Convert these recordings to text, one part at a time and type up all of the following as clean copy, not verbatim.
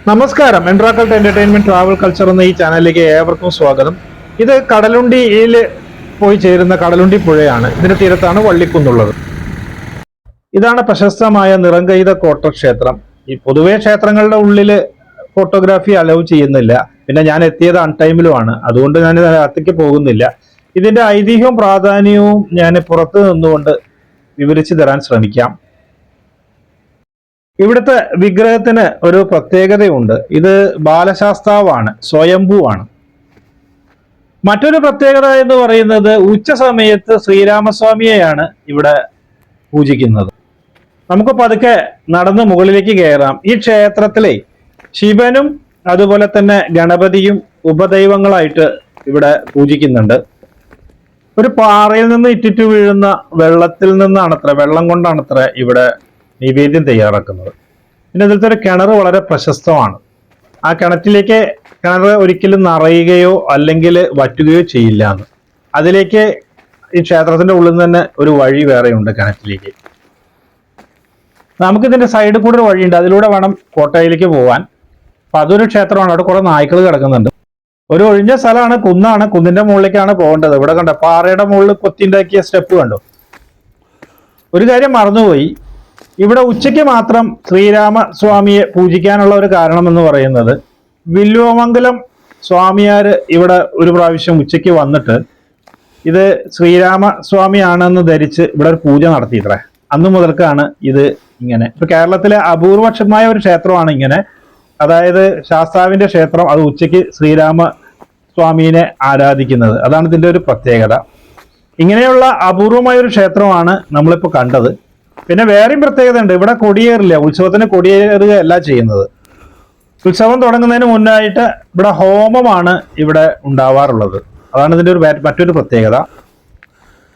നമസ്കാരം. എൻട്രാക്കൾട്ട് entertainment travel culture എന്ന ഈ ചാനലിലേക്ക് ഏവർക്കും സ്വാഗതം. ഇത് കടലുണ്ടിയിൽ പോയി ചേരുന്ന കടലുണ്ടി പുഴയാണ്. ഇതിന്റെ തീരത്താണ് വള്ളിക്കുന്നുള്ളത്. ഇതാണ് പ്രശസ്തമായ നിറങ്കൈത കോട്ട ക്ഷേത്രം. ഈ പൊതുവെ ക്ഷേത്രങ്ങളുടെ ഉള്ളില് ഫോട്ടോഗ്രാഫി അലൗ ചെയ്യുന്നില്ല. പിന്നെ ഞാൻ എത്തിയത് അൺടൈമിലുമാണ്, അതുകൊണ്ട് ഞാൻ അകത്തേക്ക് പോകുന്നില്ല. ഇതിന്റെ ഐതിഹ്യവും പ്രാധാന്യവും ഞാൻ പുറത്തു നിന്നുകൊണ്ട് വിവരിച്ചു തരാൻ ശ്രമിക്കാം. ഇവിടുത്തെ വിഗ്രഹത്തിന് ഒരു പ്രത്യേകതയുണ്ട്. ഇത് ബാലശാസ്താവാണ്, സ്വയംഭൂവാണ്. മറ്റൊരു പ്രത്യേകത എന്ന് പറയുന്നത് ഉച്ച സമയത്ത് ശ്രീരാമസ്വാമിയെയാണ് ഇവിടെ പൂജിക്കുന്നത്. നമുക്ക് പതുക്കെ നടന്ന് മുകളിലേക്ക് കയറാം. ഈ ക്ഷേത്രത്തിലെ ശിവനും അതുപോലെ തന്നെ ഗണപതിയും ഉപദൈവങ്ങളായിട്ട് ഇവിടെ പൂജിക്കുന്നുണ്ട്. ഒരു പാറയിൽ നിന്ന് ഇറ്റിറ്റു വീഴുന്ന വെള്ളത്തിൽ നിന്നാണത്ര, വെള്ളം കൊണ്ടാണത്ര ഇവിടെ നിവേദ്യം തയ്യാറാക്കുന്നത്. പിന്നെ ഇതിലത്തെ ഒരു കിണർ വളരെ പ്രശസ്തമാണ്. ആ കിണർ ഒരിക്കലും നിറയുകയോ അല്ലെങ്കിൽ വറ്റുകയോ ചെയ്യില്ല എന്ന്. അതിലേക്ക് ഈ ക്ഷേത്രത്തിന്റെ ഉള്ളിൽ നിന്ന് തന്നെ ഒരു വഴി വേറെയുണ്ട് കിണറ്റിലേക്ക്. നമുക്കിതിന്റെ സൈഡിൽ കൂടെ ഒരു വഴിയുണ്ട്, അതിലൂടെ വേണം കോട്ടയിലേക്ക് പോകാൻ. അപ്പൊ അതൊരു ക്ഷേത്രമാണ്. അവിടെ കുറെ നായ്ക്കൾ കിടക്കുന്നുണ്ട്. ഒരു ഒഴിഞ്ഞ സ്ഥലമാണ്, കുന്നാണ്. കുന്നിന്റെ മുകളിലേക്കാണ് പോകേണ്ടത്. ഇവിടെ കണ്ടോ, പാറയുടെ മുകളിൽ കൊത്തിണ്ടാക്കിയ സ്റ്റെപ്പ് കണ്ടോ. ഒരു കാര്യം മറന്നുപോയി, ഇവിടെ ഉച്ചയ്ക്ക് മാത്രം ശ്രീരാമസ്വാമിയെ പൂജിക്കാനുള്ള ഒരു കാരണം എന്ന് പറയുന്നത്, വില്വമംഗലം സ്വാമിയാര് ഇവിടെ ഒരു പ്രാവശ്യം ഉച്ചയ്ക്ക് വന്നിട്ട് ഇത് ശ്രീരാമസ്വാമിയാണെന്ന് ധരിച്ച് ഇവിടെ ഒരു പൂജ നടത്തിയിത്രേ. അന്നു മുതൽക്കാണ് ഇത് ഇങ്ങനെ. ഇപ്പൊ കേരളത്തിലെ അപൂർവക്ഷമായ ഒരു ക്ഷേത്രമാണ് ഇങ്ങനെ. അതായത് ശാസ്താവിന്റെ ക്ഷേത്രം, അത് ഉച്ചയ്ക്ക് ശ്രീരാമസ്വാമിനെ ആരാധിക്കുന്നത്. അതാണ് ഇതിന്റെ ഒരു പ്രത്യേകത. ഇങ്ങനെയുള്ള അപൂർവമായ ഒരു ക്ഷേത്രമാണ് നമ്മളിപ്പോൾ കണ്ടത്. പിന്നെ വേറെയും പ്രത്യേകത ഉണ്ട്. ഇവിടെ കൊടിയേറില്ല. ഉത്സവത്തിന് കൊടിയേറുകയല്ല ചെയ്യുന്നത്. ഉത്സവം തുടങ്ങുന്നതിന് മുന്നായിട്ട് ഇവിടെ ഹോമമാണ് ഇവിടെ ഉണ്ടാവാറുള്ളത്. അതാണ് ഇതിന്റെ ഒരു മറ്റൊരു പ്രത്യേകത.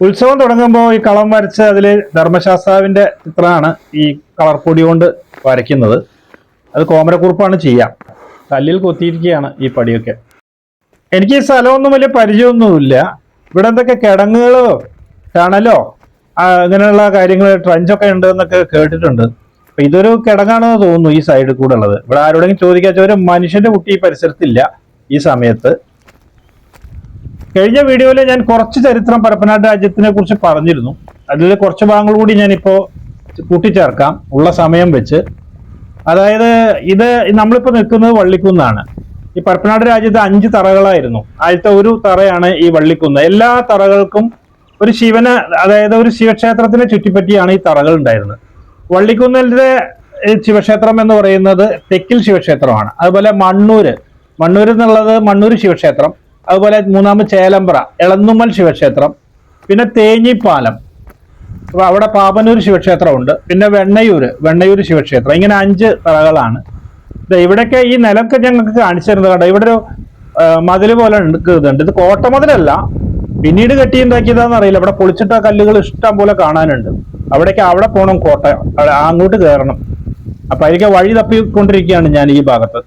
ഉത്സവം തുടങ്ങുമ്പോൾ ഈ കളം വരച്ച് അതിൽ ധർമ്മശാസ്താവിന്റെ ചിത്രമാണ് ഈ കളർപ്പൊടി കൊണ്ട് വരയ്ക്കുന്നത്. അത് കോമരക്കുറുപ്പാണ് ചെയ്യാം. കല്ലിൽ കൊത്തിയിരിക്കുകയാണ് ഈ പടിയൊക്കെ. എനിക്ക് ഈ സ്ഥലമൊന്നും വലിയ പരിചയമൊന്നുമില്ല. ഇവിടെ എന്തൊക്കെ കിടങ്ങുകളോ ടണലോ അങ്ങനെയുള്ള കാര്യങ്ങൾ, ട്രഞ്ചൊക്കെ ഉണ്ട് എന്നൊക്കെ കേട്ടിട്ടുണ്ട്. അപ്പൊ ഇതൊരു കിടങ്ങാണെന്ന് തോന്നുന്നു ഈ സൈഡിൽ കൂടെ ഉള്ളത്. ഇവിടെ ആരോടെങ്കിലും ചോദിക്കാച്ച ഒരു മനുഷ്യന്റെ കുട്ടി ഈ പരിസരത്തില്ല ഈ സമയത്ത്. കഴിഞ്ഞ വീഡിയോയിൽ ഞാൻ കുറച്ച് ചരിത്രം പരപ്പനാട് രാജ്യത്തിനെ കുറിച്ച് പറഞ്ഞിരുന്നു. അതിൽ കുറച്ച് ഭാഗങ്ങൾ കൂടി ഞാനിപ്പോ കൂട്ടിച്ചേർക്കാം ഉള്ള സമയം വെച്ച്. അതായത് ഇത് നമ്മളിപ്പോ നിൽക്കുന്നത് വള്ളിക്കുന്നാണ്. ഈ പരപ്പനാട് രാജ്യത്ത് 5 തറകളായിരുന്നു. ആദ്യത്തെ ഒരു തറയാണ് ഈ വള്ളിക്കുന്ന്. എല്ലാ തറകൾക്കും ഒരു ശിവന്, അതായത് ഒരു ശിവക്ഷേത്രത്തിനെ ചുറ്റിപ്പറ്റിയാണ് ഈ തറകൾ ഉണ്ടായിരുന്നത്. വള്ളിക്കുന്നിലെ ശിവക്ഷേത്രം എന്ന് പറയുന്നത് തെക്കിൽ ശിവക്ഷേത്രമാണ്. അതുപോലെ മണ്ണൂര് എന്നുള്ളത് മണ്ണൂര് ശിവക്ഷേത്രം. അതുപോലെ മൂന്നാമത് ചേലമ്പ്ര എളന്നുമ്മൽ ശിവക്ഷേത്രം. പിന്നെ തേഞ്ഞിപ്പാലം, അപ്പൊ അവിടെ പാപനൂർ ശിവക്ഷേത്രമുണ്ട്. പിന്നെ വെണ്ണയൂര് ശിവക്ഷേത്രം. ഇങ്ങനെ 5 തറകളാണ്. ഇവിടെയൊക്കെ ഈ നിലമൊക്കെ ഞങ്ങൾക്ക് കാണിച്ചു തരുന്നത് കണ്ടോ. ഇവിടെ ഒരു മതില് പോലെ ഉണ്ട്. ഇത് കോട്ടമതിലല്ല, പിന്നീട് കെട്ടിയുണ്ടാക്കിയതാന്ന് അറിയില്ല. ഇവിടെ പൊളിച്ചിട്ട കല്ലുകൾ ഇഷ്ടം പോലെ കാണാനുണ്ട്. അവിടെ പോകണം കോട്ട, അങ്ങോട്ട് കയറണം. അപ്പൊ അതിലേക്ക് വഴി തപ്പിക്കൊണ്ടിരിക്കുകയാണ് ഞാൻ ഈ ഭാഗത്ത്.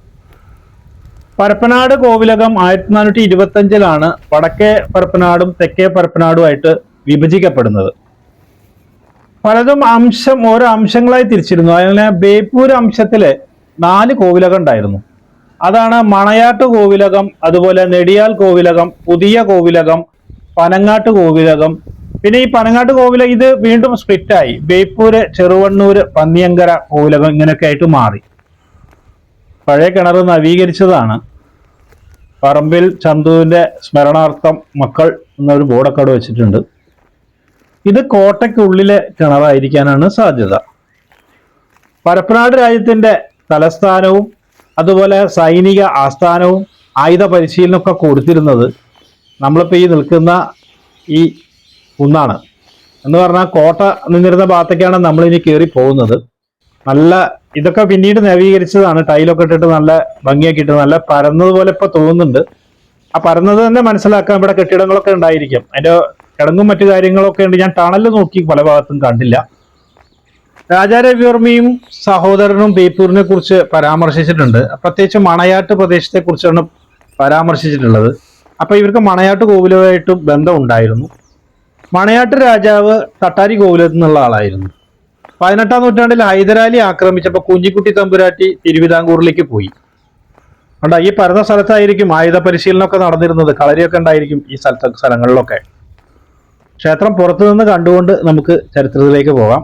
പരപ്പനാട് കോവിലകം 1425 വടക്കേ പരപ്പനാടും തെക്കേ പരപ്പനാടുമായിട്ട് വിഭജിക്കപ്പെടുന്നത്. പലതും ഓരോ അംശങ്ങളായി തിരിച്ചിരുന്നു. അങ്ങനെ ബേപ്പൂർ അംശത്തില് 4 കോവിലകം ഉണ്ടായിരുന്നു. അതാണ് മണയാട്ട് കോവിലകം, അതുപോലെ നെടിയാൽ കോവിലകം, പുതിയ കോവിലകം, പനങ്ങാട്ട് കോവിലകം. പിന്നെ ഈ പനങ്ങാട്ട് കോവിലകം ഇത് വീണ്ടും സ്പ്ലിറ്റായി. ബേപ്പൂര്, ചെറുവണ്ണൂര്, പന്നിയങ്കര കോവിലകം ഇങ്ങനെയൊക്കെ ആയിട്ട് മാറി. പഴയ കിണർ നവീകരിച്ചതാണ്. പറമ്പിൽ ചന്തുവിന്റെ സ്മരണാർത്ഥം മക്കൾ എന്നൊരു ബോർഡൊക്കെ അവിടെ വെച്ചിട്ടുണ്ട്. ഇത് കോട്ടയ്ക്കുള്ളിലെ കിണറായിരിക്കാനാണ് സാധ്യത. പരപ്പനാട് രാജ്യത്തിന്റെ തലസ്ഥാനവും അതുപോലെ സൈനിക ആസ്ഥാനവും ആയുധ പരിശീലനമൊക്കെ കൊടുത്തിരുന്നത് നമ്മളിപ്പോൾ ഈ നിൽക്കുന്ന ഈ കുന്നാണ്. എന്ന് പറഞ്ഞാൽ കോട്ട നിന്നിരുന്ന ഭാഗത്തേക്കാണ് നമ്മളിനി കയറി പോകുന്നത്. ഇതൊക്കെ പിന്നീട് നവീകരിച്ചതാണ്. ടൈലൊക്കെ ഇട്ടിട്ട് നല്ല ഭംഗിയാക്കിയിട്ട് നല്ല പരന്നതുപോലെ ഇപ്പൊ തോന്നുന്നുണ്ട്. ആ പരന്നത് തന്നെ മനസ്സിലാക്കാൻ ഇവിടെ കെട്ടിടങ്ങളൊക്കെ ഉണ്ടായിരിക്കും. അതിന്റെ കിടങ്ങും മറ്റു കാര്യങ്ങളൊക്കെ ഉണ്ട്. ഞാൻ ടണല് നോക്കി പല ഭാഗത്തും കണ്ടില്ല. രാജാരവിവർമ്മയും സഹോദരനും ബേപ്പൂരിനെ കുറിച്ച് പരാമർശിച്ചിട്ടുണ്ട്. പ്രത്യേകിച്ച് മണയാട്ട് പ്രദേശത്തെ കുറിച്ചാണ് പരാമർശിച്ചിട്ടുള്ളത്. അപ്പൊ ഇവർക്ക് മണയാട്ട് കോവിലുമായിട്ടും ബന്ധം ഉണ്ടായിരുന്നു. മണയാട്ട് രാജാവ് തട്ടാരി കോവിലത്തിൽ നിന്നുള്ള ആളായിരുന്നു. 18-ാം നൂറ്റാണ്ടിൽ ഹൈദരാലി ആക്രമിച്ചപ്പോൾ കുഞ്ഞിക്കുട്ടി തമ്പുരാട്ടി തിരുവിതാംകൂറിലേക്ക് പോയി. കണ്ടോ, ഈ പരന്ന സ്ഥലത്തായിരിക്കും ആയുധ പരിശീലനമൊക്കെ നടന്നിരുന്നത്. കളരിയൊക്കെ ഉണ്ടായിരിക്കും ഈ സ്ഥലങ്ങളിലൊക്കെ. ക്ഷേത്രം പുറത്തു നിന്ന് കണ്ടുകൊണ്ട് നമുക്ക് ചരിത്രത്തിലേക്ക് പോകാം.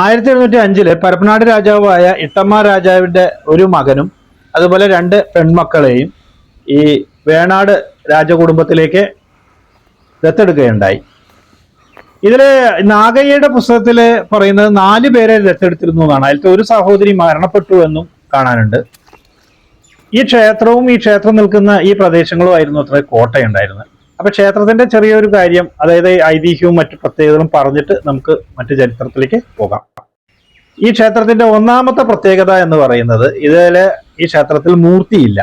1705 പരപ്പനാട് രാജാവായ ഇട്ടമ്മ രാജാവിന്റെ ഒരു മകനും അതുപോലെ 2 പെൺമക്കളെയും ഈ വേണാട് രാജകുടുംബത്തിലേക്ക് ദത്തെടുക്കുകയുണ്ടായി. ഇതില് നാഗയ്യയുടെ പുസ്തകത്തില് പറയുന്നത് 4 പേരെ ദത്തെടുത്തിരുന്നു എന്നാണ്. അതിലത്തെ ഒരു സഹോദരി മരണപ്പെട്ടു എന്നും കാണാനുണ്ട്. ഈ ക്ഷേത്രവും ഈ ക്ഷേത്രം നിൽക്കുന്ന ഈ പ്രദേശങ്ങളും ആയിരുന്നു അത്ര കോട്ടയുണ്ടായിരുന്നത്. അപ്പൊ ക്ഷേത്രത്തിന്റെ ചെറിയൊരു കാര്യം, അതായത് ഐതിഹ്യവും മറ്റു പ്രത്യേകതകളും പറഞ്ഞിട്ട് നമുക്ക് മറ്റു ചരിത്രത്തിലേക്ക് പോകാം. ഈ ക്ഷേത്രത്തിന്റെ ഒന്നാമത്തെ പ്രത്യേകത എന്ന് പറയുന്നത്, ഇതില് ഈ ക്ഷേത്രത്തിൽ മൂർത്തിയില്ല,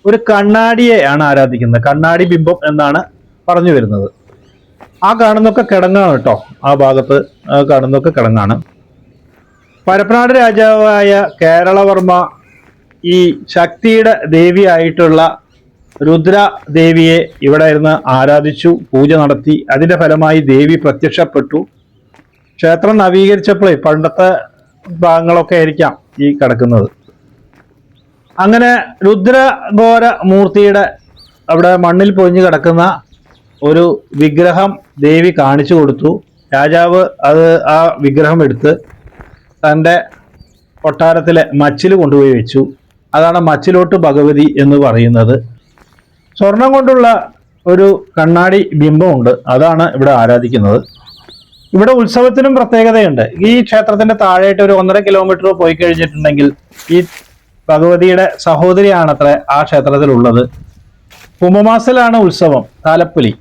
ഒരു കണ്ണാടിയെ ആണ് ആരാധിക്കുന്നത്. കണ്ണാടി ബിംബം എന്നാണ് പറഞ്ഞു വരുന്നത്. ആ കാണുന്നൊക്കെ കിടങ്ങാണ് കേട്ടോ. ആ ഭാഗത്ത് കാണുന്നൊക്കെ കിടങ്ങാണ്. പരപ്പനാട് രാജാവായ കേരളവർമ്മ ഈ ശക്തിയുടെ ദേവിയായിട്ടുള്ള രുദ്ര ദേവിയെ ഇവിടെ ഇരുന്ന് ആരാധിച്ചു, പൂജ നടത്തി. അതിന്റെ ഫലമായി ദേവി പ്രത്യക്ഷപ്പെട്ടു. ക്ഷേത്രം നവീകരിച്ചപ്പോഴേ പണ്ടത്തെ ഭാഗങ്ങളൊക്കെ ആയിരിക്കാം ഈ കിടക്കുന്നത്. അങ്ങനെ രുദ്രഘോര മൂർത്തിയുടെ അവിടെ മണ്ണിൽ പൊഴിഞ്ഞു കിടക്കുന്ന ഒരു വിഗ്രഹം ദേവി കാണിച്ചു കൊടുത്തു. രാജാവ് ആ വിഗ്രഹം എടുത്ത് തൻ്റെ കൊട്ടാരത്തിലെ മച്ചിൽ കൊണ്ടുപോയി വെച്ചു. അതാണ് മച്ചിലോട്ട് ഭഗവതി എന്ന് പറയുന്നത്. സ്വർണം കൊണ്ടുള്ള ഒരു കണ്ണാടി ബിംബമുണ്ട്, അതാണ് ഇവിടെ ആരാധിക്കുന്നത്. ഇവിടെ ഉത്സവത്തിനും പ്രത്യേകതയുണ്ട്. ഈ ക്ഷേത്രത്തിന്റെ താഴെയായിട്ട് ഒരു 1.5 കിലോമീറ്റർ പോയി കഴിഞ്ഞിട്ടുണ്ടെങ്കിൽ ഈ ഭഗവതിയുടെ സഹോദരിയാണത്രേ ആ ക്ഷേത്രത്തിലുള്ളത്. കുംഭമാസത്തിലാണ് ഉത്സവം, താലപ്പൊലി.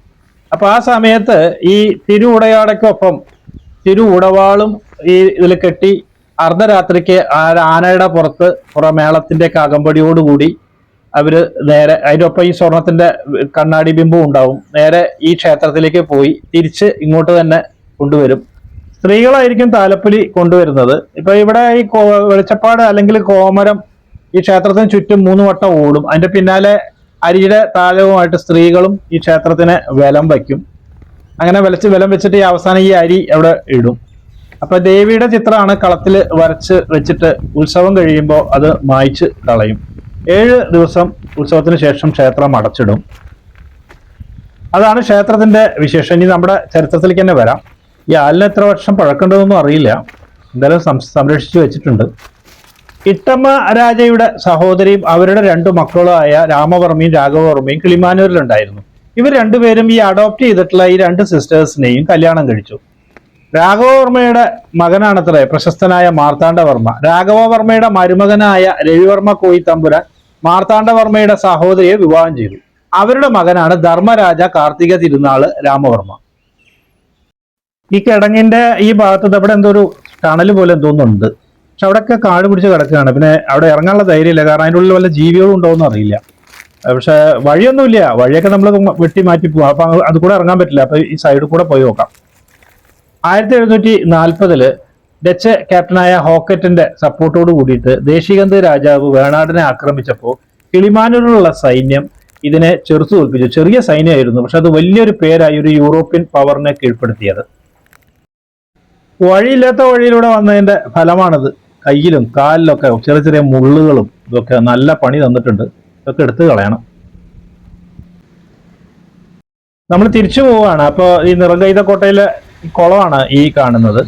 അപ്പൊ ആ സമയത്ത് ഈ തിരുവുടയാടയ്ക്കൊപ്പം തിരുവുടവാളും ഈ ഇതിൽ കെട്ടി അർദ്ധരാത്രിക്ക് ആനയുടെ പുറത്ത് മേളത്തിന്റെ അകമ്പടിയോടുകൂടി അവര് നേരെ അതിനൊപ്പം ഈ സ്വർണത്തിന്റെ കണ്ണാടി ബിംബം ഉണ്ടാവും. നേരെ ഈ ക്ഷേത്രത്തിലേക്ക് പോയി തിരിച്ച് ഇങ്ങോട്ട് തന്നെ കൊണ്ടുവരും. സ്ത്രീകളായിരിക്കും താലപ്പൊലി കൊണ്ടുവരുന്നത്. ഇപ്പൊ ഇവിടെ ഈ വെളിച്ചപ്പാട് അല്ലെങ്കിൽ കോമരം ഈ ക്ഷേത്രത്തിന് ചുറ്റും 3 വട്ടം ഓടും. അതിന്റെ പിന്നാലെ അരിയുടെ താലവുമായിട്ട് സ്ത്രീകളും ഈ ക്ഷേത്രത്തിന് വെലം വയ്ക്കും. അങ്ങനെ വെലം വെച്ചിട്ട് ഈ അവസാനം ഈ അരി അവിടെ ഇടും. അപ്പൊ ദേവിയുടെ ചിത്രമാണ് കളത്തിൽ വരച്ച് വെച്ചിട്ട് ഉത്സവം കഴിയുമ്പോൾ അത് മായ്ച്ച് കളയും. 7 ദിവസം ഉത്സവത്തിന് ശേഷം ക്ഷേത്രം അടച്ചിടും. അതാണ് ക്ഷേത്രത്തിന്റെ വിശേഷം. ഇനി നമ്മുടെ ചരിത്രത്തിലേക്ക് തന്നെ വരാം. ഈ ആലിന് എത്ര വർഷം പഴക്കമുണ്ടെന്നൊന്നും അറിയില്ല, എന്തായാലും സംരക്ഷിച്ചു വെച്ചിട്ടുണ്ട്. ഇട്ടമ്മ രാജയുടെ സഹോദരിയും അവരുടെ 2 മക്കളുമായ രാമവർമ്മയും രാഘവവർമ്മയും കിളിമാനൂരിലുണ്ടായിരുന്നു. ഇവർ രണ്ടുപേരും ഈ അഡോപ്റ്റ് ചെയ്തിട്ടുള്ള ഈ 2 സിസ്റ്റേഴ്സിനെയും കല്യാണം കഴിച്ചു. രാഘവവർമ്മയുടെ മകനാണത്രേ പ്രശസ്തനായ മാർത്താണ്ഡവർമ്മ. രാഘവവർമ്മയുടെ മരുമകനായ രവിവർമ്മ കോയിത്തമ്പുരാൻ മാർത്താണ്ഡവർമ്മയുടെ സഹോദരിയെ വിവാഹം ചെയ്തു. അവരുടെ മകനാണ് ധർമ്മരാജ കാർത്തിക തിരുനാള് രാമവർമ്മ. ഈ കിടങ്ങിന്റെ ഈ ഭാഗത്ത് അവിടെ എന്തോ ഒരു ടണൽ പോലെ എന്തോന്നുണ്ട്. പക്ഷെ അവിടെയൊക്കെ കാട് പിടിച്ച് കിടക്കുകയാണ്. പിന്നെ അവിടെ ഇറങ്ങാനുള്ള ധൈര്യമില്ല, കാരണം അതിൻ്റെ ഉള്ളിൽ വല്ല ജീവികളും ഉണ്ടോയെന്ന് അറിയില്ല. പക്ഷെ വഴിയൊന്നുമില്ല, വഴിയൊക്കെ നമ്മൾ വെട്ടി മാറ്റി പോവാം. അപ്പൊ അത് കൂടെ ഇറങ്ങാൻ പറ്റില്ല. അപ്പൊ ഈ സൈഡിൽ കൂടെ പോയി നോക്കാം. 1740 ഡച്ച് ക്യാപ്റ്റനായ ഹോക്കറ്റിന്റെ സപ്പോർട്ടോട് കൂടിയിട്ട് ദേശികന്ത് രാജാവ് വേണാടിനെ ആക്രമിച്ചപ്പോൾ കിളിമാനൂരിലുള്ള സൈന്യം ഇതിനെ ചെറുത്തു തോൽപ്പിച്ചു. ചെറിയ സൈന്യമായിരുന്നു, പക്ഷെ അത് വലിയൊരു പേരായി ഒരു യൂറോപ്യൻ പവറിനെ കീഴ്പ്പെടുത്തിയത്. വഴിയില്ലാത്ത വഴിയിലൂടെ വന്നതിന്റെ ഫലമാണിത്. കയ്യിലും കാലിലൊക്കെ ചെറിയ ചെറിയ മുള്ളുകളും ഇതൊക്കെ നല്ല പണി തന്നിട്ടുണ്ട്. ഇതൊക്കെ എടുത്തു കളയണം. നമ്മൾ തിരിച്ചു പോവുകയാണ്. അപ്പോൾ ഈ നിറങ്കൈത കോട്ടയിലെ കുളമാണ് ഈ കാണുന്നത്.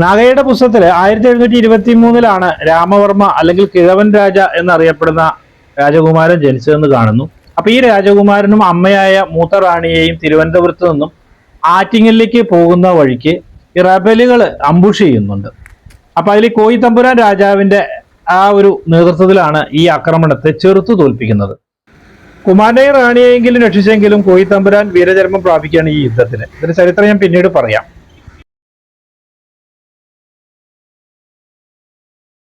നാഗയുടെ പുസ്തകത്തില് 1723 രാമവർമ്മ അല്ലെങ്കിൽ കിഴവൻ രാജ എന്നറിയപ്പെടുന്ന രാജകുമാരൻ ജനിച്ചതെന്ന് കാണുന്നു. അപ്പൊ ഈ രാജകുമാരനും അമ്മയായ മൂത്ത റാണിയെയും തിരുവനന്തപുരത്ത് നിന്നും ആറ്റിങ്ങലിലേക്ക് പോകുന്ന വഴിക്ക് ഈ റബലുകൾ അംബുഷ് ചെയ്യുന്നുണ്ട്. അപ്പൊ അതിൽ കോയിത്തമ്പുരാൻ രാജാവിന്റെ ആ ഒരു നേതൃത്വത്തിലാണ് ഈ ആക്രമണത്തെ ചെറുത്തു തോൽപ്പിക്കുന്നത്. കുമാരനെയും റാണിയെയെങ്കിലും രക്ഷിച്ചെങ്കിലും കോയിത്തമ്പുരാൻ വീരചരമം പ്രാപിക്കുകയാണ് ഈ യുദ്ധത്തിന്. ഇതിന്റെ ചരിത്രം ഞാൻ പിന്നീട് പറയാം.